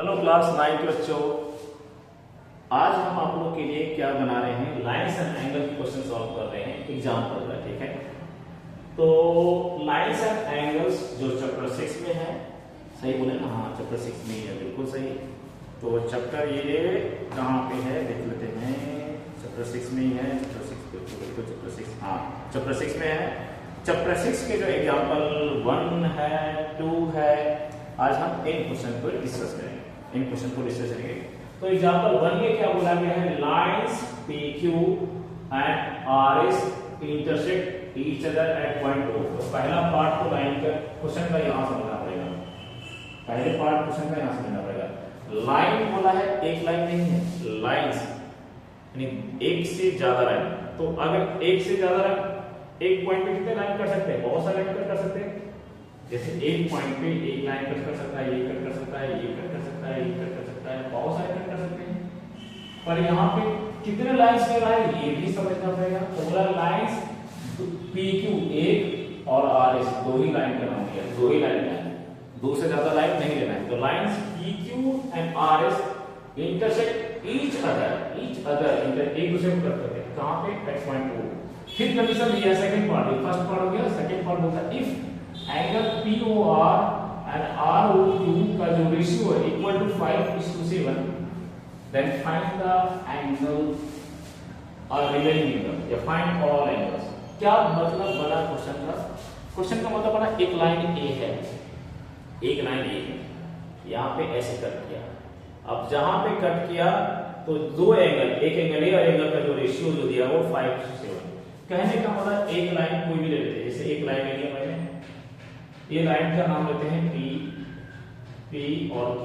Hello class 9 के बच्चों, आज हम आप लोग के लिए क्या बना रहे हैं, लाइन्स एंड एंगल की क्वेश्चन सॉल्व कर रहे हैं एग्जांपल का। ठीक है, तो लाइन्स एंड एंगल्स जो चैप्टर 6 में है, सही बोले ना? हाँ, चैप्टर 6 में है, बिल्कुल सही। तो चैप्टर ये कहाँ पे है देख लेते हैं। चैप्टर 6 में ही है, चैप्टर 6 चैप्टर 6, हाँ चैप्टर 6 में है। चैप्टर 6 के जो एग्जाम्पल 1 है, 2 है, आज हम इन क्वेश्चन को डिस्कस करेंगे। तो एग्जांपल 1 में क्या बोला गया है, lines PQ and RS intersect each other at point O। तो पहला पार्ट तो लाइन का क्वेश्चन का यहां समझना पड़ेगा, पहले पार्ट क्वेश्चन का यहां समझना पड़ेगा। लाइन बोला है, एक लाइन नहीं है, लाइंस यानी एक से ज्यादा लाइन। तो अगर एक से ज्यादा लाइन, एक पॉइंट पे कितने लाइन कर सकते हैं? बहुत सारे लाइन कर सकते हैं। जैसे एक पॉइंट पे एक लाइन कट कर सकता है, ये कट कर सकता है, ये कट कर सकता है, ये कट कर सकता है, बहुत सारे कट कर सकते हैं। पर यहाँ पे कितने लाइंस ले रहा है ये भी समझना पड़ेगा। तो बोला लाइंस PQ एक और RS दो ही लाइन का नाम दिया, दो ही लाइन है, दो से ज्यादा लाइन नहीं लेना है। तो lines PQ and RS intersect each other एक दूसरे को कट करते हैं। कहां पे? At point O। फिर कंडीशन दिया सेकंड पार्ट, फर्स्ट पार्ट हो गया, सेकंड पार्ट होता है if angle POR and ROQ का जो रेशियो है equal to 5:7, then find the angle और रिमेनिंग एंगल या फाइंड ऑल एंगल्स। क्या मतलब बना क्वेश्चन का? क्वेश्चन का मतलब बना एक लाइन A है, एक लाइन A है, यहाँ पे ऐसे कट किया। अब जहां पे कट किया तो दो एंगल, एक एंगल A और एंगल का जो रेशियो जो दिया वो 5:7। कहने का मतलब एक लाइन कोई भी ले लेते हैं। जैसे एक लाइन ले लिया मैंने, ये लाइन का नाम लेते हैं P और Q,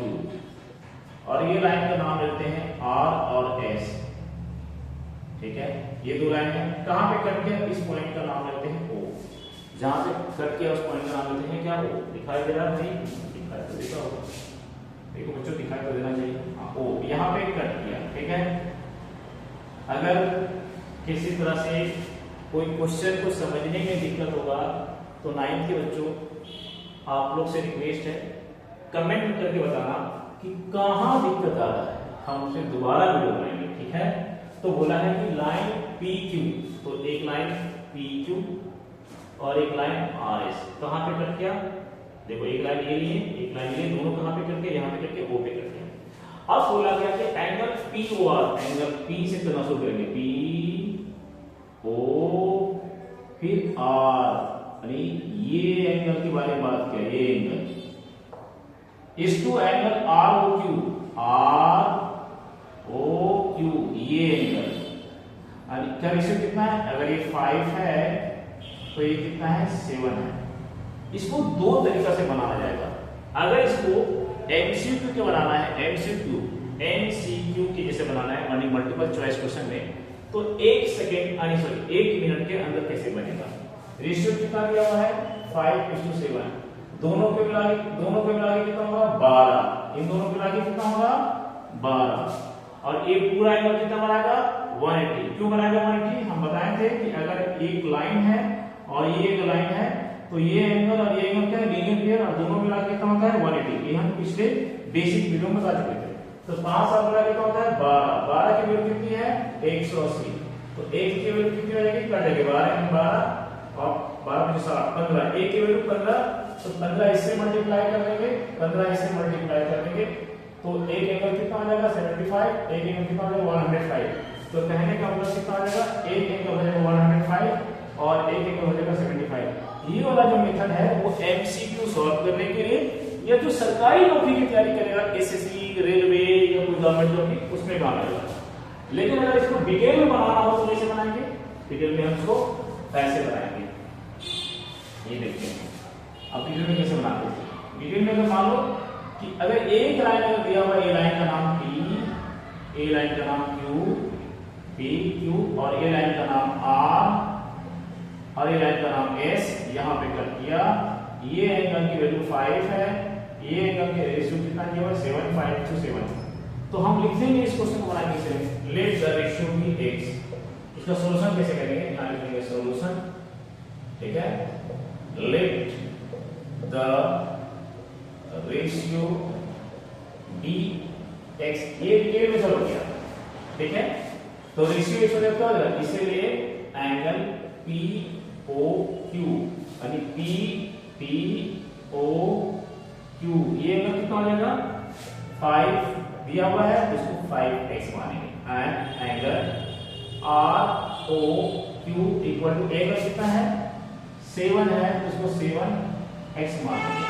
और ये लाइन का नाम लेते हैं R और S। ठीक है, ये दो लाइन है। कहां पे कट किया? इस पॉइंट का नाम लेते हैं O। जहां पे कट किया उस पॉइंट का नाम लेते हैं क्या? O। दिखाई दे रहा है? दिखाई तो देता होगा, देखो बच्चों, दिखाई तो देना चाहिए। हाँ, O यहां पे कट किया। ठीक है, अगर किसी तरह से कोई क्वेश्चन को समझने में दिक्कत होगा तो 9th के बच्चों आप लोग से रिक्वेस्ट है, कमेंट करके बताना कि कहां दिक्कत आ रहा है, हम उसे दोबारा वीडियो बनाएंगे। ठीक है, तो बोला है कि लाइन PQ, तो एक लाइन PQ और एक लाइन RS कहां पे कट किया? देखो, एक लाइन ये लिए, एक लाइन ये, दोनों कहां पे कट के? यहां पे कट के O पे कट किया। अब बोला गया कि एंगल POR, एंगल P से करना शुरू करेंगे, PO फिर R, ये एंगल के बारे में बात किया, ये एंगल इस टू एंगल ROQ, ये एंगल क्या रेशियो कितना है? अगर ये 5 है तो ये कितना है? 7 है। इसको दो तरीका से बनाया जाएगा। अगर इसको MCQ के बनाना है, MCQ के जैसे बनाना है, यानी मल्टीपल चॉइस क्वेश्चन में, तो 1 मिनट के अंदर कैसे बनेगा? रेशियो कितना दिया हुआ है? 5:7। दोनों के मिला के कितना होगा? 12। इन दोनों के मिला के कितना होगा? 12। और ये पूरा एंगल कितना बनाएगा? 180। क्यों बनाएगा 180? हम बताए थे कि अगर एक लाइन है और ये एक लाइन है तो ये एंगल और ये एंगल क्या है? लीनियर पेयर, और दोनों मिला के कितना होता है? 180। ये हम पिछले बेसिक वीडियो में बता चुके थे। तो 5 और मिला के कितना होता है? 12। 12 की वैल्यू कितनी है? 180। तो 1 की वैल्यू कितनी हो जाएगी? कट जाएगी, 12 और 12 में 7, 15। 1 की वैल्यू 15, तो 15 इससे मल्टीप्लाई कर देंगे, 15 इससे मल्टीप्लाई कर देंगे, तो एक एंगल कितना आ जाएगा? 75। एक एंगल कितना आ जाएगा? 105। तो कहने का मतलब कितना आ जाएगा? एक एंगल हो जाएगा 105 और एक एंगल हो जाएगा 75। ये वाला जो मेथड है वो MCQ सॉल्व करने के लिए, या जो सरकारी नौकरी की तैयारी करेगा, SSC, रेलवे या कोई गवर्नमेंट जॉब की, उसमें काम आएगा। लेकिन अगर इसको डिटेल में बनाना हो तो कैसे बनाएंगे? डिटेल में हम इसको कैसे बनाएंगे ये देखते हैं। अब डिटेल में कैसे बनाते हैं? डिटेल में अगर मान लो कि अगर एक लाइन अगर दिया हुआ, ए लाइन का नाम P, ए लाइन का नाम Q और ए लाइन का नाम R और ए लाइन का नाम S, यहां पे कट किया। ये एंगल की वैल्यू 5 है, ये एंगल के रेशियो कितना दिया हुआ है? 7:7। तो हम लिख देंगे इस क्वेश्चन को बनाने के लिए, let the ratio be x। इसका सॉल्यूशन कैसे करेंगे? यहां लिखेंगे सॉल्यूशन। ठीक है, let the ratio be x, ये में चलो गया, ठीक है। तो रेशियो 110 क्या हो जाएगा, इसीलिए एंगल पी ओ क्यू यानी पी पी ओ क्यू, ये एंगल कितना हो जाएगा 5 दिया हुआ है, इसको 5x मानेंगे। And angle R O Q equal to angle कितना है 7 है, तो इसको 7x मानेंगे।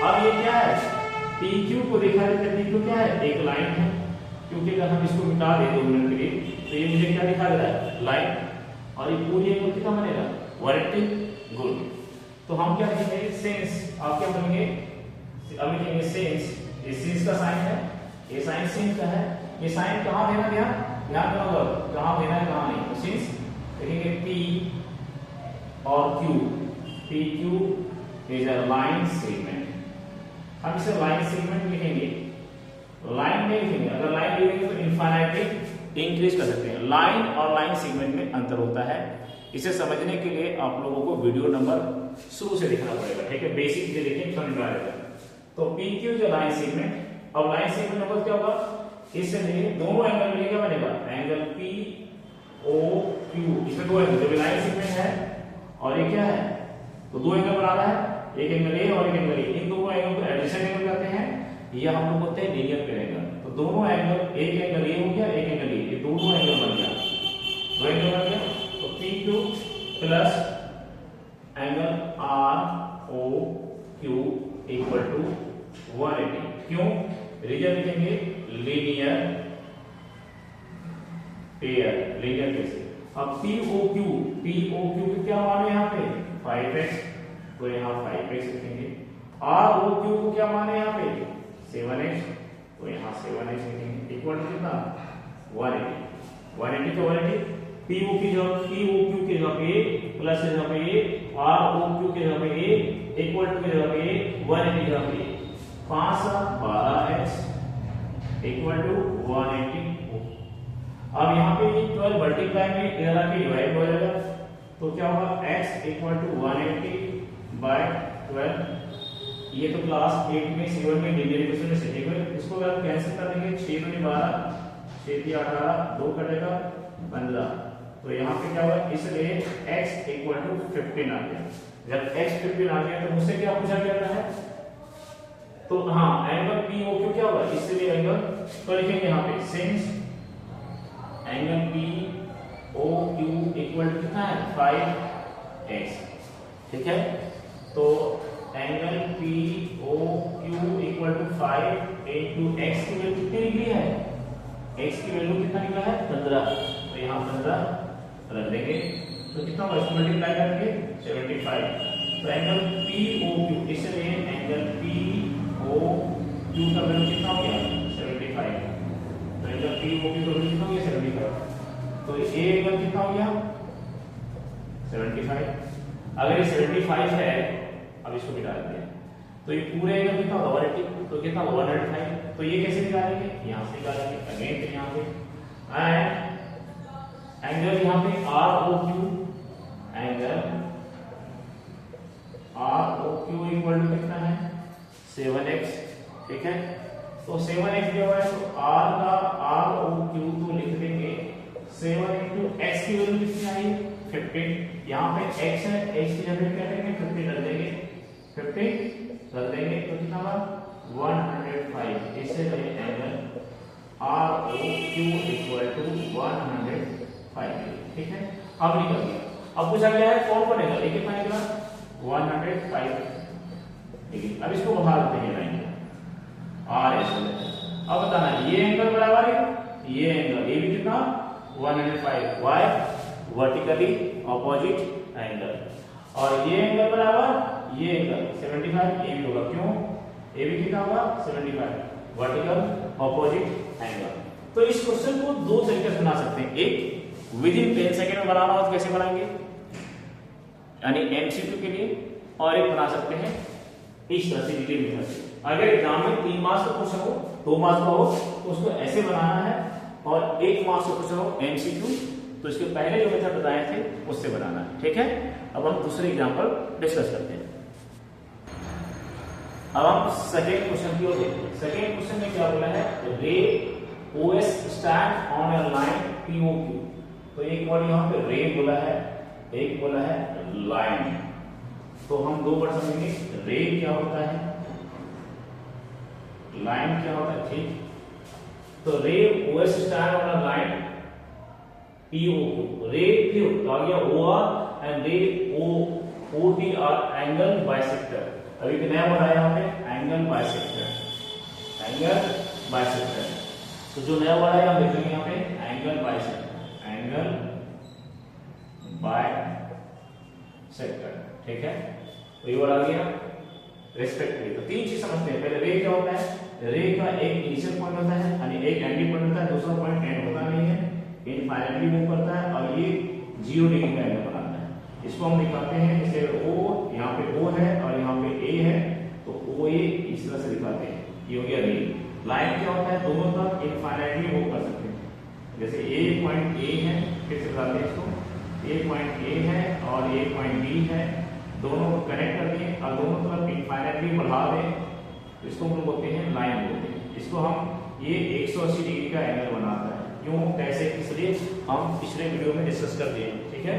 अब ये क्या है, पी क्यू को देखा जाए, पी क्यू क्या है, एक लाइन है, क्योंकि अगर हम इसको मिटा दें 2 मिनट के लिए तो ये मुझे क्या दिखा दे रहा है, लाइन, और ये पूरी एंगल कितना बनेगा, वर्टिकल। गुड। तो हम क्या लिखेंगे, सिंस, आप क्या बोलेंगे, अब लिखेंगे सिंस, ये सिंस का साइन है, ये साइन सिंस का है, ये साइन कहां देना, ध्यान करो कहां देना है कहां नहीं। तो सिंस लिखेंगे पी और Q, P Q is a line segment, हम इसे लाइन सेगमेंट लिखेंगे, लाइन में लिखेंगे, अगर लाइन लिखेंगे तो इनफाइनाइटली इंक्रीज कर सकते हैं। लाइन और लाइन सेगमेंट में अंतर होता है, इसे समझने के लिए आप लोगों को वीडियो नंबर शुरू से देखना पड़ेगा, ठीक है, बेसिक ये देखिए समझ में आएगा। तो पी क्यू जो लाइन सेगमेंट, अब लाइन सेगमेंट नंबर क्या होगा, इसलिए दोनों एंगल मिलेगा, क्या बनेगा, एंगल पी ओ क्यू, इसमें दो एंगल, जब लाइन सेगमेंट है और ये क्या है, तो दो एंगल बना रहा है, एक एंगल ए और एक एंगल ए, इन दोनों एंगल को एडजेसेंट एंगल कहते हैं, ये हम लोग बोलते हैं लीनियर पेयर एंगल। तो दोनों एंगल, एक एंगल ए हो गया, एक एंगल ए, ये दोनों एंगल बन गया, दो एंगल बन गया, तो P Q plus angle R O Q equal to 180। क्यों, रीजन लिखेंगे लीनियर पेयर, लीनियर पेयर से। अब पी ओ क्यू की क्या मान है यहाँ पे 5x, तो यहाँ 5x लिखेंगे। आर ओ क्यू को क्या मान है यहाँ पे 7x, तो यहाँ 7x लिखेंगे, इक्वल टू कितना 180। 180 तो 180, पी ओ क्यू के जगह पे प्लस के जगह पे आर ओ क्यू के जगह पे इक्वल टू के जगह पे 180 के जगह पे 5 12x इक्वल टू 180। अब यहाँ पे 12 मल्टीप्लाई में इधर आके डिवाइड हो जाएगा, तो क्या होगा x इक्वल टू 180 बाय 12। ये तो क्लास 8 में 7 में लीनियर इक्वेशन में सीखे हुए, इसको अगर कैंसिल कर देंगे 6 दूनी 12, 6 3 18, 2 कटेगा 15, तो यहाँ पे क्या होगा, इसलिए x इक्वल टू 15 आ गया। जब x 15 आ गया तो मुझसे क्या पूछा गया है, तो हाँ एंगल पी ओ क्यू क्या होगा, इसलिए एंगल तो लिखेंगे यहाँ पे since angle P O Q equal to कितना है 5x, ठीक है। तो angle P O Q equal to 5 into x की वैल्यू कितनी निकली है, x की वैल्यू कितना निकला है 15, तो यहाँ 15 रख देंगे, तो कितना होगा, इसको मल्टीप्लाई करेंगे 75। तो एंगल पी ओ क्यू, इसलिए एंगल पी ओ क्यू का वैल्यू कितना हो गया 75, तो एंगल पी ओ क्यू का वैल्यू कितना हो गया 75, तो ए एंगल कितना हो गया 75। अगर ये 75 है, अब इसको मिटा देते हैं, तो ये पूरे एंगल कितना होगा 180, तो कितना 105, तो ये कैसे निकालेंगे, यहाँ से निकालेंगे अगेन, तो यहाँ पे एंड एंगल यहाँ पे R O Q, angle R O Q equal to कितना है 7x, ठीक है। तो 7x दिया हुआ है, तो r का आर ओ क्यू तो लिख देंगे 7 इंटू x की वैल्यू कितनी आई 15, यहाँ पे x है, x की जगह क्या करेंगे 15 रख देंगे, 15 रख देंगे, तो कितना होगा 105, इसलिए angle R O Q equal to 105, ठीक है। अब निकल गया, अब पूछा गया है कौन बनेगा, ये कितना निकला 105, ठीक है। अब इसको बढ़ा देते हैं लाइन आर एस, अब बताना ये एंगल बराबर है, ये एंगल ये भी कितना 105, वाई वर्टिकली ऑपोजिट एंगल, और ये एंगल बराबर ये एंगल 75, ये भी होगा, क्यों ये भी कितना होगा 75 वर्टिकल ऑपोजिट एंगल। तो इस क्वेश्चन को दो तरीके से बना सकते हैं, एक विद इन 10 सेकंड में बनाना हो तो कैसे बनाएंगे, यानी एमसीक्यू के लिए, और एक बना सकते हैं इस तरह से डिटेल मेथड से। अगर एग्जाम में 3 मार्क्स का क्वेश्चन हो, 2 मार्क्स का हो, तो उसको ऐसे बनाना है, और 1 मार्क्स का क्वेश्चन हो एमसीक्यू, तो इसके पहले जो मेथड बताए थे उससे बनाना है, ठीक है। अब हम दूसरे एग्जांपल डिस्कस करते हैं। अब हम सेकेंड क्वेश्चन की ओर देखते हैं। सेकेंड क्वेश्चन में क्या बोला है, ray OS stand on a line POQ. तो एक वर्ड यहाँ पे रे बोला है, एक बोला है लाइन। तो हम दो वर्ड समझेंगे, रे क्या होता है, लाइन क्या होता है, ठीक। तो ray OS stand on a line POQ, ray फिर आ गया OR and ray OT are angle bisector. अभी एक नया वर्ड आया यहाँ पे एंगल बाइसेक्टर, एंगल बाइसेक्टर। तो जो नया वर्ड आया हम देखेंगे यहाँ पे एंगल बाइसेक्टर, एंगल बाइसेक्टर, ठीक है। तो ये वर्ड आ गया रेस्पेक्टिवली। तो तीन चीज समझते हैं। पहले रे क्या होता है, रे का एक इनिशियल पॉइंट होता है यानी एक एंडिंग पॉइंट होता है, दूसरा पॉइंट एंड होता नहीं है, इनफाइनाइटली मूव करता है और ये 0 डिग्री का एंगल बनाता है। इसको हम दिखाते हैं, जैसे ओ यहाँ पे ओ है और यहाँ पे ए है, तो ओ ए इस तरह से दिखाते हैं, ये हो गया रे। लाइन क्या होता है, दोनों तरफ इनफाइनाइटली मूव कर सकते हैं। जैसे ए पॉइंट ए है, फिर से बताते हैं इसको, ए पॉइंट ए है और ए पॉइंट बी है, दोनों को कनेक्ट कर दिए और दोनों तरफ इनफाइनाइटली बढ़ा दें, तो इसको हम बोलते हैं लाइन बोलते हैं। इसको हम ये 180 डिग्री का एंगल बनाता है। क्यों, कैसे, इसलिए हम पिछले वीडियो में डिस्कस कर दिए, ठीक है।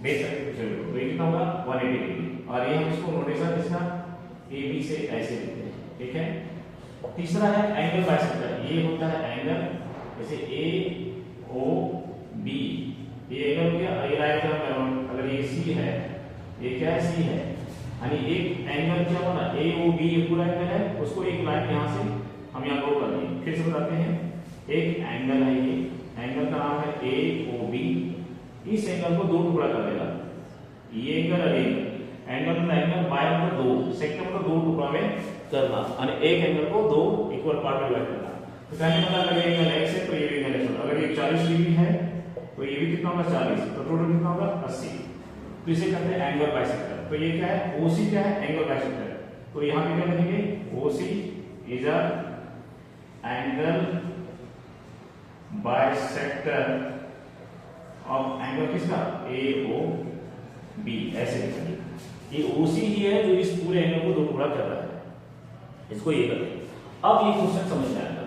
बेसिक पिछले वीडियो तो ये कितना होगा 180 डिग्री, और ये हम इसको नोटेशन इसका ए बी से ऐसे लिखते हैं, ठीक है। तीसरा है एंगल बाइसेक्टर। ये होता है एंगल जैसे ए ओ बी, ये एंगल हो गया। ये राइट टर्न, अगर ये सी है, ये क्या है, सी है, यानी एक एंगल क्या होगा, ए ओ बी, ये पूरा एंगल है, उसको एक लाइन यहाँ से हम यहाँ ड्रॉ कर दिए। फिर से बताते हैं, एक एंगल है, ये एंगल का नाम है ए ओ बी। इस एंगल को दो टुकड़ा कर देगा, ये एंगल और एंगल में एंगल बाय मतलब दो, सेक्टर को दो टुकड़ा में करना, यानी एक एंगल को दो इक्वल पार्ट में डिवाइड करना। तो कहने का मतलब अगर ये एंगल x है तो ये भी एंगल x होगा। अगर ये 40 डिग्री है तो ये भी कितना होगा 40, तो टोटल कितना होगा 80। तो इसे कहते हैं एंगल बाइसेक्टर। तो ये क्या है, OC क्या है, एंगल बाइसेक्टर। तो यहाँ पे क्या लिखेंगे, OC is a angle bisector of angle किसका, AOB, ऐसे लिखेंगे। ये OC ही है जो इस पूरे एंगल को दो टुकड़ा कर रहा है, इसको ये करते हैं। अब ये क्वेश्चन समझ में आएगा।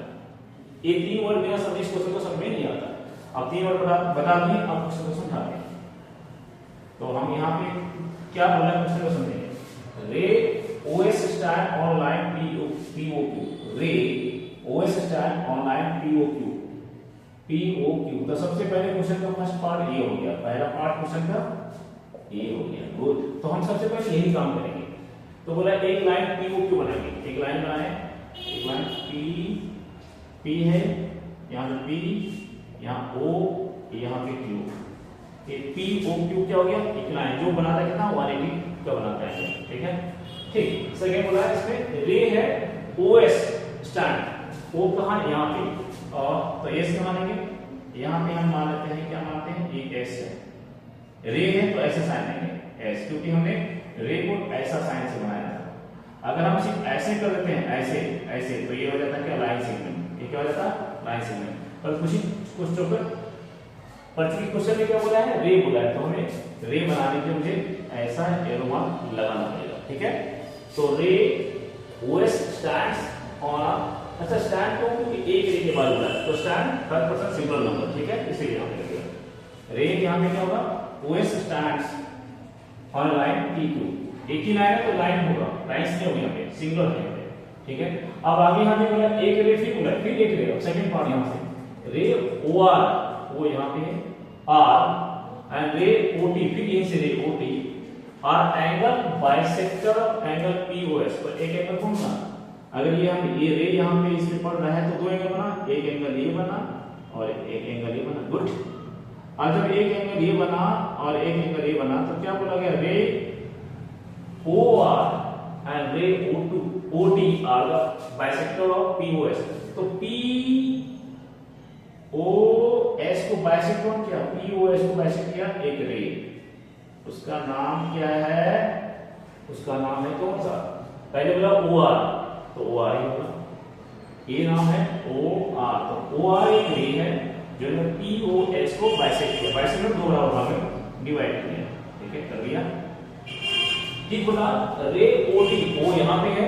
ये तीन वर्ड बिना समझे इस क्वेश्चन को समझ में नहीं आता। अब तीन वर्ड बता दिए, अब क्वेश्चन को समझाते हैं। तो हम यहाँ पे क्या बोला है, क्वेश्चन को समझेंगे। रे OS stand on line POQ, रे OS stand on line POQ। तो सबसे पहले क्वेश्चन का फर्स्ट पार्ट ये हो गया, पहला पार्ट क्वेश्चन का ये हो गया, गुड। तो हम सबसे पहले यही काम करेंगे। तो बोला एक लाइन POQ बनाएंगे, एक लाइन बनाए, एक लाइन P है, यहाँ पे P, यहाँ O, यहाँ पे Q। ये POQ क्या हो गया, एक लाइन जो बनाता है कितना 180 का बनाता है, ठीक है। ठीक, सेकंड बोला है इसमें रे है OS स्टैंड, O कहाँ, यहाँ पे, और तो S क्या मानेंगे, यहाँ पे हम मान लेते हैं, क्या मानते हैं, ये S है, रे है तो ऐसा साइन लेंगे S, क्योंकि हमने रे को ऐसा साइन से बनाया था। अगर हम सिर्फ ऐसे कर देते हैं, ऐसे ऐसे, तो ये हो जाता है क्या, लाइन सेगमेंट। ये क्या हो जाता है, लाइन सेगमेंट। पर कुछ पर्टिकुलर क्वेश्चन में क्या बोला है, रे बोला है, तो हमें रे बनाने के लिए मुझे ऐसा एरो मार्क लगाना पड़ेगा, ठीक है। तो रे OS स्टैंड्स ऑन, अच्छा स्टैंड को क्योंकि एक रे के बाद बोला है, तो stand third person singular number, ठीक है, इसीलिए यहाँ पे लगेगा रे। यहाँ पे क्या होगा, OS stands on line PQ। एक ही लाइन है तो लाइन होगा, लाइंस नहीं होगी यहाँ पे, सिंगुलर है यहाँ पे, ठीक है। अब आगे यहाँ पे बोला एक रे, फिर बोला फिर एक रे, सेकंड पार्ट यहाँ से रे OR, वो यहाँ पे R एंड रे OT, फिर यहीं से रे OT और एंगल बाइसेक्टर एंगल POS। तो एक एंगल कौन सा, अगर ये हम ये रे यहाँ पे इसमें पड़ रहा है तो दो एंगल बना, एक एंगल ये बना और एक एंगल ये बना, गुड। और जब एक एंगल ये बना और एक एंगल ये बना तो क्या बोला गया, ray OR and ray OT are the bisector of POS। तो POS को बाइसेक्ट कौन किया, POS को बाइसेक्ट किया एक रे, उसका नाम क्या है, उसका नाम है कौन सा, पहले बोला OR, तो OR ही होगा, ये नाम है OR। तो OR एक रे है जो ने POS को बाइसेक्ट किया, बाइसेक्ट दो भाग में डिवाइड किया, ठीक है, कर दिया। ठीक बोला, रे OT, O यहाँ पे है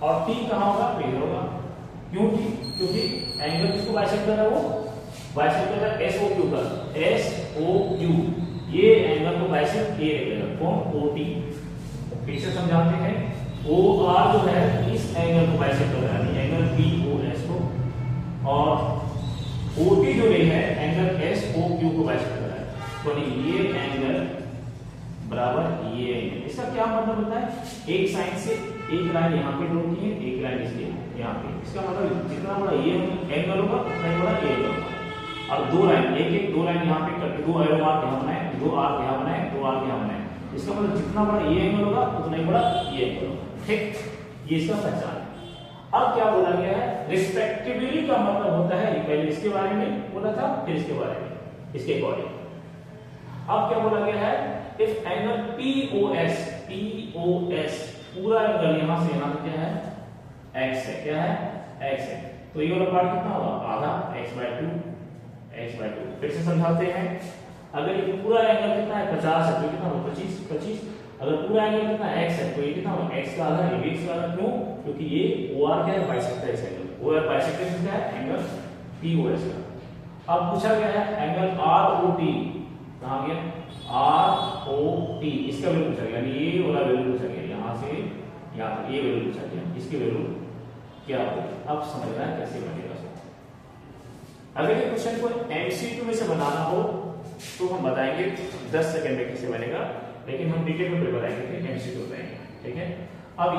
और टी कहाँ होगा, पे होगा। क्यों? क्योंकि एंगल किसको बाइसेक्ट कर रहा है, वो बाइसेक्ट कर रहा है एस ओ क्यू का, एस ओ क्यू, ये एंगल को बाइसेक्ट ये करेगा कौन, ओ टी। फिर से समझाते हैं, ओ आर जो है इस एंगल को बाइसेक्ट कर रहा है, एंगल पी ओ एस को, और ओ टी जो है एंगल एस ओ क्यू को बाइसेक्ट कर रहा है। तो ये एंगल बराबर ये एंगल, इसका क्या मतलब होता है, एक साइड से एक लाइन यहाँ पे ड्रॉ की है, एक लाइन इसलिए यहाँ पे, इसका मतलब जितना बड़ा ये एंगल होगा उतना ही बड़ा ये एंगल होगा। अब दो लाइन, दो लाइन यहाँ पे करके दो एरो मार्क यहाँ बनाए, दो आर्क यहाँ बनाए, दो आर्क यहाँ बनाए, इसका मतलब जितना बड़ा ये एंगल होगा उतना ही बड़ा ये एंगल होगा। ठीक, ये इसका पहचान है। अब क्या बोला गया है, रिस्पेक्टिवली का मतलब होता है, पहले इसके बारे में बोला था, फिर इसके बारे में, इसके अकॉर्डिंग। अब क्या बोला गया है, इफ एंगल POS पूरा एंगल यहां से यहां तक क्या है, x है, क्या है, x है, तो ये वाला पार्ट कितना होगा, आधा x/2। फिर से समझाते हैं, अगर ये पूरा एंगल कितना है 50 है तो कितना होगा 25। अगर पूरा एंगल कितना x है तो ये कितना होगा x का आधा, ये भी x का आधा। क्यों? क्योंकि ये OR क्या है, बाइसेक्टर है इस एंगल, OR बाइसेक्टर किसका है, एंगल POS का। अब पूछा गया है एंगल ROT, कहां गया, ROT, इसका वैल्यू पूछा गया, यानी ये वाला वैल्यू पूछा गया, यहां से यहां तक ये वैल्यू पूछा गया, इसकी वैल्यू क्या होगी। अब समझना है कैसे बनेगा। अगर ये क्वेश्चन को MCQ में से बनाना हो तो हम बताएंगे 10 सेकंड में कैसे बनेगा, लेकिन हम डिटेल में बताएंगे कि MCQ बताएंगे, ठीक है। अब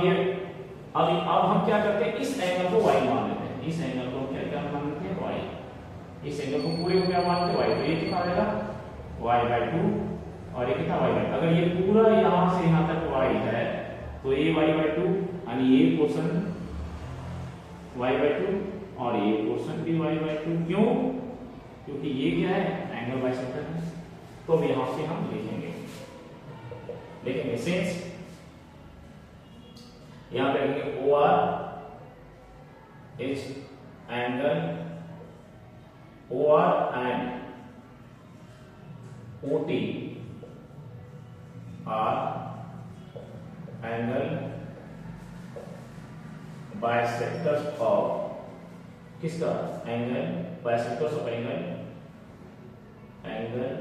हम क्या करते हैं, इस एंगल को y मान लेते हैं, इस एंगल को क्या मान लेते हैं, y, इस एंगल को पूरे को क्या मान लेते हैं, y, तो ये कितना आ जाएगा y/2, और ये कितना y/2, अगर ये पूरा यहां से यहां तक y है तो ये y/2, यानी ये पोर्शन y/2 और ये पोर्शन भी y/2। क्यों? क्योंकि ये क्या है, एंगल बाइसेक्टर है। तो अब यहां से हम लिखेंगे सेंस, यहां पे लिखेंगे OR is angle, OR and OT R angle bisectors of, किसका, एंगल बाइसेक्टर्स ऑफ एंगल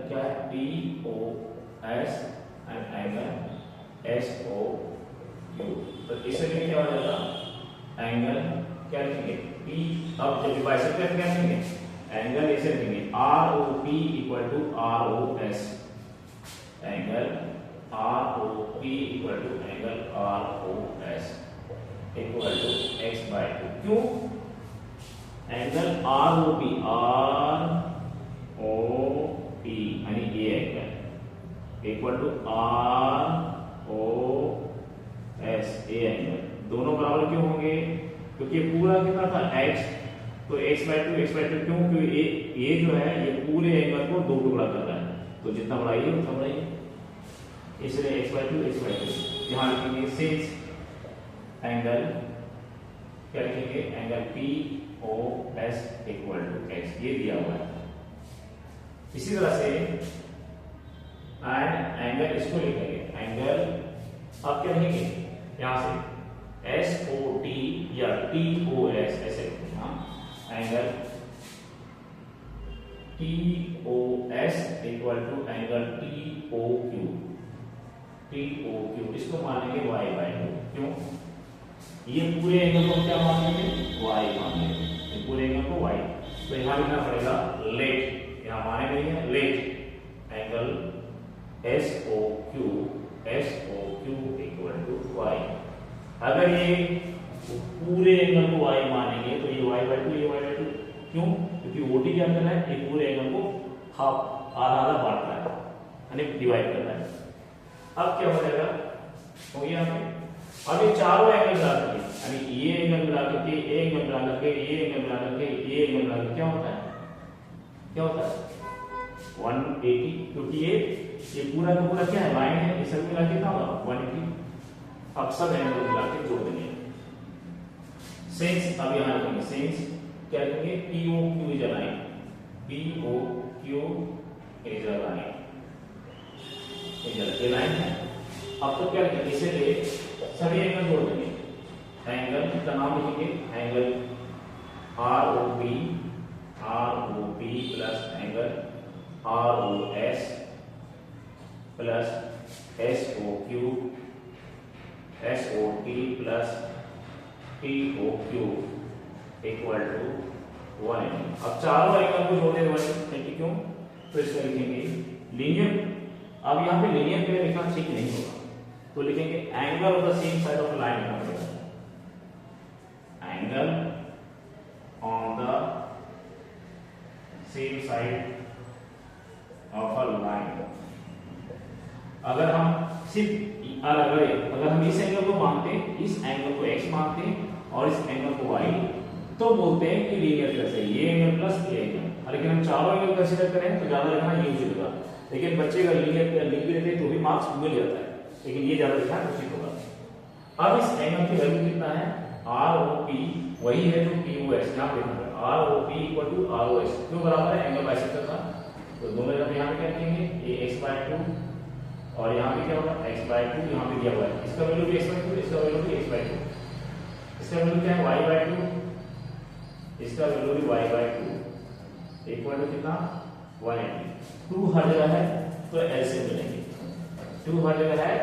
क्या है, POS एंड एंगल SOQ। तो इसे लिखेंगे क्या हो जाएगा, एंगल क्या लिखेंगे P, अब जब बाइसेक्टर क्या लिखेंगे, एंगल इसे लिखेंगे ROP equal to ROS, angle ROP equal to angle ROS equal to x/2। क्यों? एंगल ROP यानी ये एंगल इक्वल टू ROS, ये एंगल, दोनों बराबर क्यों होंगे, क्योंकि पूरा कितना था x, तो x/2 क्यों, क्योंकि ये जो है ये पूरे एंगल को दो टुकड़ा कर रहा है, तो जितना बड़ा ये उतना बड़ा ये, इसलिए x/2 यहां लिखेंगे सिंस एंगल क्या लिखेंगे, angle POS equal to x, ये दिया हुआ है। इसी तरह से एंगल इसको लिखेंगे, एंगल अब क्या लिखेंगे, यहां से SOT या TOS ऐसे लिखेंगे, angle TOS equal to angle TOQ, इसको मानेंगे y/2। क्यों? ये पूरे एंगल को क्या मानेंगे, y मानेंगे, ये पूरे एंगल को y, तो यहां लिखना पड़ेगा लेट, यहां माने नहीं है let, angle SOQ equal to y। अगर ये पूरे एंगल को y मानेंगे तो ये y/2, ये y/2। क्यों? क्योंकि OT के अंदर है, ये पूरे एंगल को हाफ, आधा बांट रहा है, यानी डिवाइड कर रहा है। अब क्या हो जाएगा, हो गया हमें। अब ये चारों एंगल मिला करके, यानी ये एंगल मिला करके, ये एंगल मिला करके, ये एंगल मिला करके, ये एंगल मिला करके क्या होता है 180, क्योंकि ये पूरा का पूरा क्या है, लाइन है, ये सब मिला के क्या होगा 180। अब सब एंगल मिला के जोड़ देंगे। सेंस, अब यहां लिखेंगे सेंस क्या लिखेंगे, POQ is a line, POQ is a line, ये लाइन है। अब तो क्या लिखेंगे, इसे ले सभी एंगल जोड़ देंगे, एंगल का नाम लिखेंगे, angle R O P plus angle R O S plus S O T plus T O Q equal to 180। अब चारों एंगल को जोड़ देंगे 180, क्यों? तो इसको लिखेंगे लीनियर। अब यहाँ पे लीनियर पे लिखना ठीक नहीं होगा, तो लिखेंगे angle of the same side of line, angle on the same side of a line. अगर हम सिर्फ अगर हम इस एंगल को मानते, इस एंगल को x मानते और इस एंगल को y, तो बोलते हैं कि लीनियर प्लस है, ये एंगल प्लस ये एंगल। लेकिन हम चारों एंगल कंसीडर करें तो ज्यादा लिखना ये उचित होगा, लेकिन बच्चे अगर लीनियर लिख भी देते हैं तो भी मार्क्स मिल जाता है, लेकिन ये ज्यादा लिखना उचित होगा। अब इस एंगल की वैल्यू कितना है, आर ओ पी वही है जो पी ओ एस, यहाँ पे R O P equal to R O S, क्यों बराबर है, एंगल बाइसेक्टर था। तो दोनों जगह यहाँ पे क्या लिखेंगे, ये x/2 और यहाँ पे क्या होगा x/2, यहाँ पे दिया हुआ है, इसका वैल्यू भी x/2, इसका वैल्यू भी x/2, इसका वैल्यू क्या है y/2, इसका वैल्यू भी y/2 इक्वल टू कितना 180। 2 हर जगह है तो एलसीएम मिलेंगे, 2 हर जगह है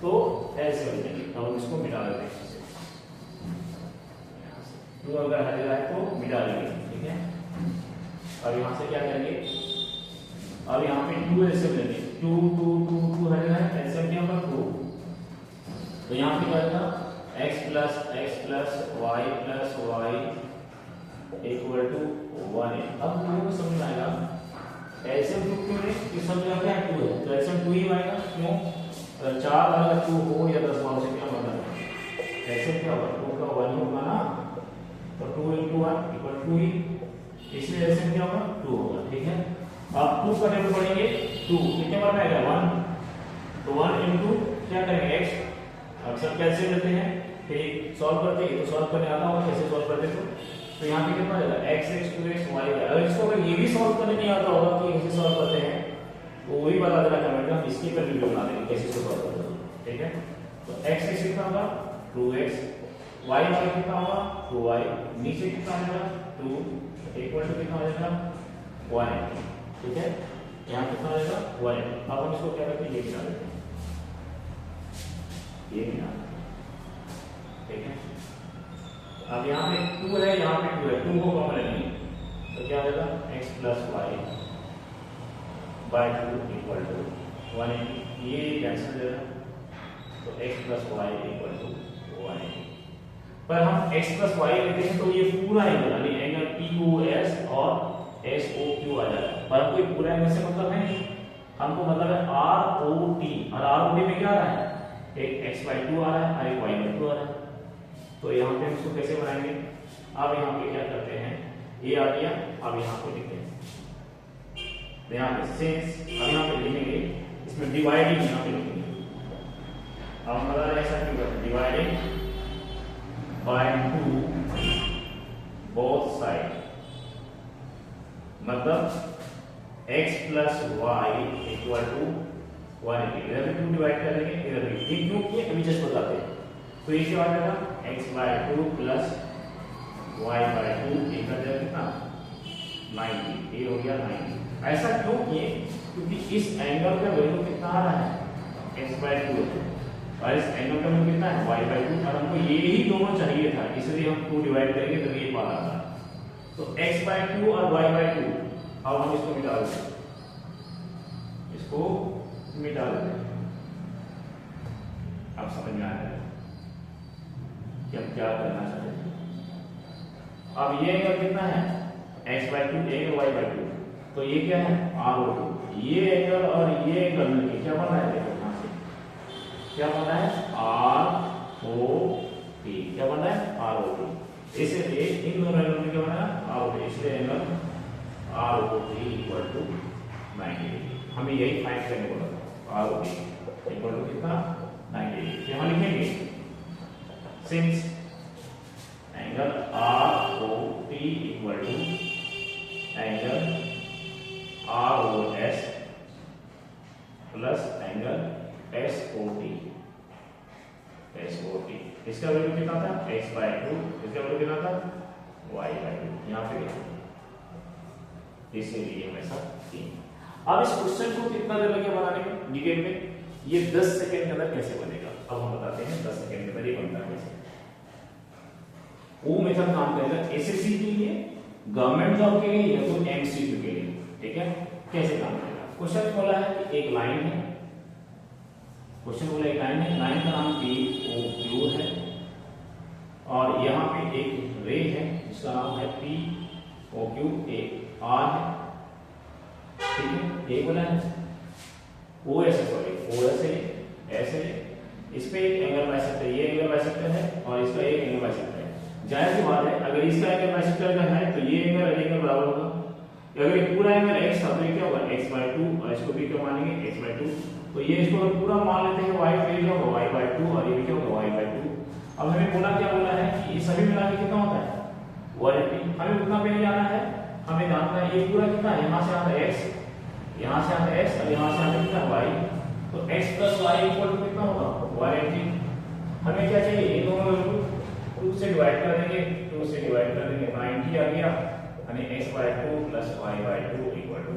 तो एलसीएम मिलेंगे। अब इसको मिटा देते हैं, 2 अगर हर जगह है तो मिटा देंगे, ठीक है। अब यहाँ से क्या करेंगे, अब यहाँ पे 2 एलसीएम लेंगे, 2 हर जगह है, एलसीएम क्या होगा 2, तो यहाँ पे क्या होगा x plus y plus y equal to 180। अब लोगों को समझ आएगा एलसीएम क्यों है, कि सब जगह क्या 2 है, तो एलसीएम 2 ही आएगा, क्यों, अगर 4 अगर 2 हो या 10 से क्या मतलब है, एलसीएम क्या होगा 2 का 1 होगा ना, तो 2 into 1 इक्वल 2 ही, इसलिए एलसीएम क्या होगा 2 होगा, ठीक है। अब 2 करने को पड़ेंगे 2 कितने बार आएगा 1, तो 1 into क्या करेंगे x, अब सब कैसे लेते हैं, फिर सॉल्व करते हैं, तो सॉल्व करने आता होगा कैसे सॉल्व करते तो यहाँ पे कितना आ जाएगा x 2x y। अगर इसको अगर ये भी सॉल्व करने नहीं आता होगा कि कैसे सॉल्व करते हैं, तो वही बता देना कमेंट में, हम इसकी पर वीडियो बना देंगे कैसे इसको सॉल्व करते हैं, ठीक है। तो x कितना होगा 2x, y वाला कितना होगा 2y, नीचे कितना आ जाएगा 2 इक्वल टू कितना आ जाएगा 180, ठीक है। यहाँ कितना आ जाएगा 180। अब हम इसको क्या करते हैं, ये गिना देते हैं, ये गिना, ठीक है। अब यहाँ पे 2 है, यहाँ पे 2 है, 2 को कॉमन लेंगे तो क्या आ जाएगा x plus y by 2 equal to 180, ये कैंसिल हो जाएगा, तो x plus y equal to 180। पर हम x प्लस y लेते हैं तो ये पूरा एंगल यानी एंगल POS और SOQ आ जाएगा, पर हमको ये पूरा एंगल से मतलब है, हमको मतलब है ROT, और ROT में क्या आ रहा है, एक x/2 आ रहा है और एक y/2 आ रहा है। तो यहाँ पे इसको कैसे बनाएंगे, अब यहाँ पे क्या करते हैं, ये आ गया, अब यहाँ पे लिखते हैं, यहाँ पे सिंस, अब यहाँ पे लिखेंगे, इसमें डिवाइडिंग यहाँ पे लिखेंगे, अब मतलब ऐसा क्यों करते हैं, डिवाइडिंग बाय 2 बोथ साइड, मतलब x plus y equal to 180, इधर भी 2 डिवाइड करेंगे, इधर भी, ये क्यों किए अभी जस्ट बताते हैं। तो ये क्या आ जाएगा x/2 प्लस y/2 इक्वल कितना 90, ये हो गया 90। ऐसा क्यों किए, क्योंकि इस एंगल का वैल्यू कितना आ रहा है x/2 और इस एंगल का वैल्यू कितना है y/2, और हमको ये ही दोनों चाहिए था, इसलिए हम 2 डिवाइड करेंगे तो ये पा रहा था। तो x/2 और y/2, अब हम इसको मिटा देते हैं, इसको मिटा देते हैं, अब समझ में आया कि हम क्या करना चाहते हैं। अब ये एंगल कितना है x/2, एंगल y/2, तो ये क्या है ROT, ये एंगल और ये एंगल मिलके क्या बन रहा है, देखो यहाँ से क्या बन रहा है ROT, क्या बन रहा है ROT, इसलिए इन दोनों एंगल में क्या बन रहा है ROT, इसलिए angle ROT equal to 90 degree. हमें यही फाइंड करने को लगा, ROT इक्वल टू कितना 90 डिग्री। यहाँ लिखेंगे since angle ROT equal to angle ROS plus angle SOT, इसका वैल्यू कितना था x/2, इसका वैल्यू कितना था y/2, यहाँ पे इसीलिए हमेशा 3। अब इस क्वेश्चन को कितना देर लगे बनाने में डिटेल में, ये 10 सेकंड के अंदर कैसे बनेगा अब हम बताते हैं। 10 सेकंड के अंदर ये बनता है कैसे। वो मेथड काम करेगा एसएससी के लिए, गवर्नमेंट जॉब के लिए या तो एमसीक्यू के लिए, ठीक है। कैसे काम करेगा, क्वेश्चन बोला है कि एक लाइन है, क्वेश्चन बोला एक लाइन है, लाइन का नाम POQ है और यहाँ पे एक रे है जिसका नाम है POQ, एक R है, ठीक है। ये बोला है OS है, ऐसे इस पे एक एंगल बाइसेक्टर, ये एंगल बाइसेक्टर है और इसका एक एंगल बाइसेक्टर है। जाहिर सी बात है अगर इसका एंगल बाइसेक्टर का है तो ये एंगल और एंगल बराबर होगा। अगर ये पूरा एंगल x था तो ये क्या होगा x/2 और इसको भी क्या मानेंगे x/2, तो ये इसको अगर पूरा मान लेते हैं y तो ये क्या होगा y/2 और ये भी क्या होगा y/2। अब हमें बोला क्या बोला है कि ये सभी मिला के कितना होता है 180। हमें उतना पे नहीं जाना है, हमें जानना है ये पूरा कितना है, यहाँ से आता है x, यहाँ से आता है x और यहाँ से आता है कितना y, तो x + y = कितना होगा 180। हमें क्या चाहिए, ये दोनों 2 से डिवाइड कर देंगे, 2 से डिवाइड कर देंगे 90 आ गया, यानी x/2 + y/2 =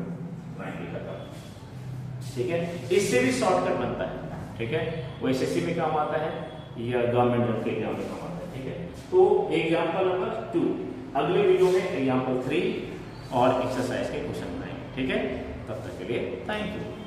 90 खत्म, ठीक है। इससे भी शॉर्टकट बनता है, ठीक है। वो एसएससी में काम आता है या गवर्नमेंट जॉब के एग्जाम में काम आता है, ठीक है। तो एग्जांपल नंबर 2, अगले वीडियो में एग्जांपल 3 और एक्सरसाइज के क्वेश्चन बनाएंगे, ठीक है। तब तक के लिए थैंक यू।